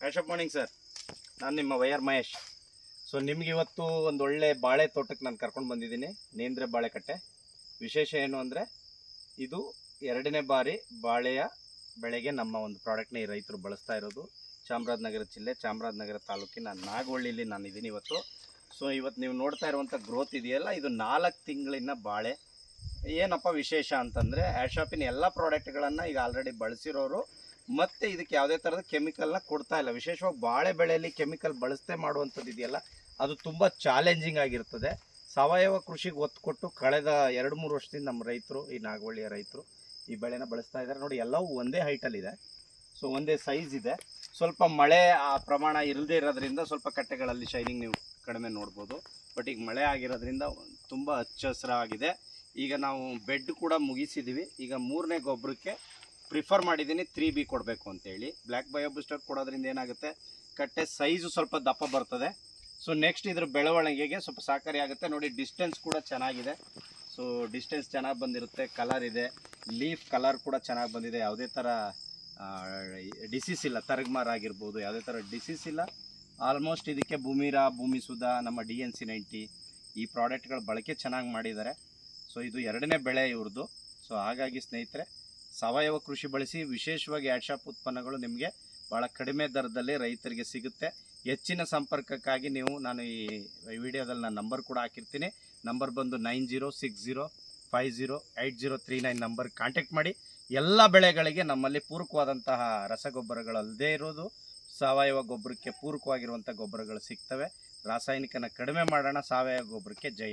ಆಶಪ್ morning sir. ನಾನು ನಿಮ್ಮ YR Mahesh. So ನಿಮ್ಗೆ ಇವತ್ತು ಒಂದು ಒಳ್ಳೆ ಬಾಳೆ ತೋಟಕ್ಕೆ ನಾನು ಕರ್ಕೊಂಡು ಬಂದಿದ್ದೀನಿ, ನೇಂದ್ರೆ ಬಾಳೆಕಟ್ಟೆ. ವಿಶೇಷ ಏನು ಅಂದರೆ ಇದು 2ನೇ ಬಾರಿ ಬಾಳೆಯ ಬೆಳೆಗೆ ನಮ್ಮ ಒಂದು ಪ್ರಾಡಕ್ಟ್ನ ಈ ರೈತರು ಬಳಸ್ತಾ ಇರೋದು. ಚಾಮರಾಜನಗರ ಜಿಲ್ಲೆ, ಚಾಮರಾಜನಗರ ತಾಲೂಕಿನ ನಾಗವಳ್ಳಿಲಿ ನಾನಿದ್ದೀನಿ ಇವತ್ತು. ಸೊ ಇವತ್ತು ನೀವು ನೋಡ್ತಾ ಇರುವಂಥ ಗ್ರೋತ್ ಇದೆಯಲ್ಲ, ಇದು 4 ತಿಂಗಳಿನ ಬಾಳೆ. ಏನಪ್ಪ ವಿಶೇಷ ಅಂತಂದರೆ ಆ್ಯಶಾಪಿನ ಎಲ್ಲ ಪ್ರಾಡಕ್ಟ್ಗಳನ್ನು ಈಗ ಆಲ್ರೆಡಿ ಬಳಸಿರೋರು, ಮತ್ತು ಇದಕ್ಕೆ ಯಾವುದೇ ಥರದ ಕೆಮಿಕಲ್ನ ಕೊಡ್ತಾ ಇಲ್ಲ. ವಿಶೇಷವಾಗಿ ಬಾಳೆ ಬೆಳೆಯಲ್ಲಿ ಕೆಮಿಕಲ್ ಬಳಸದೆ ಮಾಡುವಂಥದ್ದು ಇದೆಯಲ್ಲ, ಅದು ತುಂಬ ಚಾಲೆಂಜಿಂಗ್ ಆಗಿರ್ತದೆ. ಸಾವಯವ ಕೃಷಿಗೆ ಒತ್ತು ಕೊಟ್ಟು ಕಳೆದ 2-3 ವರ್ಷದಿಂದ ನಮ್ಮ ರೈತರು, ಈ ನಾಗವಳ್ಳಿಯ ರೈತರು ಈ ಬೆಳೆನ ಬಳಸ್ತಾ ಇದ್ದಾರೆ. ನೋಡಿ, ಎಲ್ಲವೂ ಒಂದೇ ಹೈಟಲ್ಲಿದೆ, ಸೊ ಒಂದೇ ಸೈಜ್ ಇದೆ. ಸ್ವಲ್ಪ ಮಳೆ ಆ ಪ್ರಮಾಣ ಇಲ್ಲದೇ ಇರೋದ್ರಿಂದ ಸ್ವಲ್ಪ ಕಟ್ಟೆಗಳಲ್ಲಿ ಶೈನಿಂಗ್ ನೀವು ಕಡಿಮೆ ನೋಡ್ಬೋದು. ಬಟ್ ಈಗ ಮಳೆ ಆಗಿರೋದ್ರಿಂದ ತುಂಬ ಹಚ್ಚ ಹಸಿರಾಗಿದೆ. ಈಗ ನಾವು ಬೆಡ್ ಕೂಡ ಮುಗಿಸಿದ್ದೀವಿ. ಈಗ 3ನೇ ಗೊಬ್ಬರಕ್ಕೆ ಪ್ರಿಫರ್ ಮಾಡಿದ್ದೀನಿ 3B ಕೊಡಬೇಕು ಅಂತೇಳಿ. ಬ್ಲ್ಯಾಕ್ ಬಯೋ ಬೂಸ್ಟರ್ ಕೊಡೋದ್ರಿಂದ ಏನಾಗುತ್ತೆ, ಕಟ್ಟೆ ಸೈಜು ಸ್ವಲ್ಪ ದಪ್ಪ ಬರ್ತದೆ. ಸೊ ನೆಕ್ಸ್ಟ್ ಇದ್ರ ಬೆಳವಣಿಗೆಗೆ ಸ್ವಲ್ಪ ಸಹಕಾರಿ ಆಗುತ್ತೆ. ನೋಡಿ, ಡಿಸ್ಟೆನ್ಸ್ ಕೂಡ ಚೆನ್ನಾಗಿದೆ. ಸೊ ಡಿಸ್ಟೆನ್ಸ್ ಚೆನ್ನಾಗಿ ಬಂದಿರುತ್ತೆ. ಕಲರ್ ಇದೆ, ಲೀಫ್ ಕಲರ್ ಕೂಡ ಚೆನ್ನಾಗಿ ಬಂದಿದೆ. ಯಾವುದೇ ಥರ ಡಿಸೀಸ್ ಇಲ್ಲ, ತರಗ್ಮಾರ್ ಆಗಿರ್ಬೋದು, ಯಾವುದೇ ಥರ ಡಿಸೀಸ್ ಇಲ್ಲ. ಆಲ್ಮೋಸ್ಟ್ ಇದಕ್ಕೆ ಭೂಮಿ ಸುಧಾ, ನಮ್ಮ DNC90 ಈ ಪ್ರಾಡಕ್ಟ್ಗಳ ಬಳಕೆ ಚೆನ್ನಾಗಿ ಮಾಡಿದ್ದಾರೆ. ಸೊ ಇದು 2ನೇ ಬೆಳೆ ಇವ್ರದ್ದು. ಸೊ ಹಾಗಾಗಿ ಸ್ನೇಹಿತರೆ, ಸಾವಯವ ಕೃಷಿ ಬಳಸಿ. ವಿಶೇಷವಾಗಿ ಆ್ಯಶಾಪ್ ಉತ್ಪನ್ನಗಳು ನಿಮಗೆ ಭಾಳ ಕಡಿಮೆ ದರದಲ್ಲಿ ರೈತರಿಗೆ ಸಿಗುತ್ತೆ. ಹೆಚ್ಚಿನ ಸಂಪರ್ಕಕ್ಕಾಗಿ ನಾನು ಈ ವಿಡಿಯೋದಲ್ಲಿ ನಾನು ನಂಬರ್ ಕೂಡ ಹಾಕಿರ್ತೀನಿ. ನಂಬರ್ ಬಂದು 9060508039 ನಂಬರ್ ಕಾಂಟ್ಯಾಕ್ಟ್ ಮಾಡಿ. ಎಲ್ಲ ಬೆಳೆಗಳಿಗೆ ನಮ್ಮಲ್ಲಿ ಪೂರಕವಾದಂತಹ ರಸಗೊಬ್ಬರಗಳಲ್ಲದೇ ಇರೋದು, ಸಾವಯವ ಗೊಬ್ಬರಕ್ಕೆ ಪೂರಕವಾಗಿರುವಂಥ ಗೊಬ್ಬರಗಳು ಸಿಗ್ತವೆ. ರಾಸಾಯನಿಕನ ಕಡಿಮೆ ಮಾಡೋಣ, ಸಾವಯವ ಗೊಬ್ಬರಕ್ಕೆ ಜಯ.